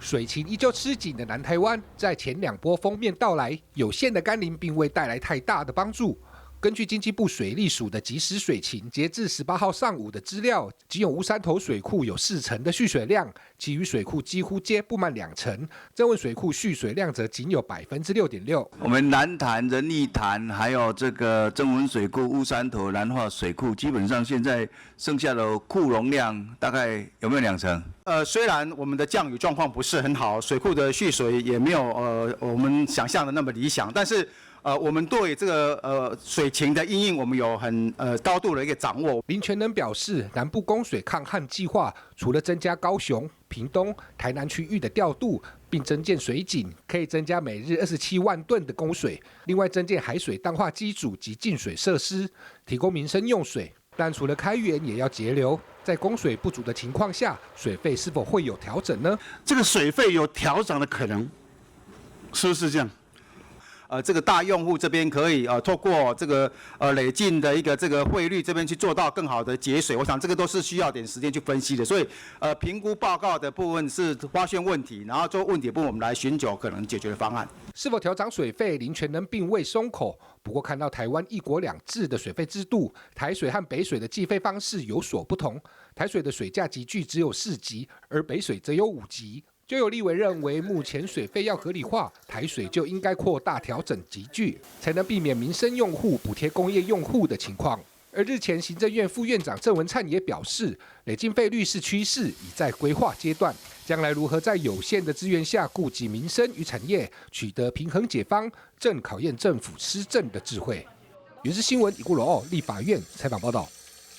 水情依旧吃紧的南台湾，在前2波锋面到来，有限的甘霖并未带来太大的帮助。根据经济部水利署的即时水情，截至18号上午的资料，仅有乌山头水库有40%的蓄水量，其余水库几乎皆不满20%。曾文水库蓄水量则仅有6.6%。我们南潭、仁义潭，还有这个曾文水库、乌山头、南化水库，基本上现在剩下的库容量大概有没有2成？虽然我们的降雨状况不是很好，水库的蓄水也没有我们想象的那么理想，但是我们对这个水情的因应，我们有很高度的一个掌握。林全能表示，南部供水抗旱计划除了增加高雄、屏东、台南区域的调度，并增建水井，可以增加每日27万吨的供水。另外，增建海水淡化机组及净水设施，提供民生用水。但除了开源，也要节流。在供水不足的情况下，水费是否会有调整呢？这个水费有调整的可能，是不是这样？这个大用户这边可以透过这个累进的一个这个汇率这边去做到更好的节水，我想这个都是需要点时间去分析的。所以评估报告的部分是发现问题，然后做问题部分我们来寻求可能解决的方案。是否调涨水费，林全能并未松口。不过看到台湾1国2制的水费制度，台水和北水的计费方式有所不同。台水的水价级距只有4级，而北水则有5级。就有立委认为，目前水费要合理化，台水就应该扩大调整级距，才能避免民生用户补贴工业用户的情况。而日前，行政院副院长郑文灿也表示，累进费率是趋势，已在规划阶段。将来如何在有限的资源下顾及民生与产业，取得平衡解方，正考验政府施政的智慧。原是新闻，以顾罗奥立法院采访报道。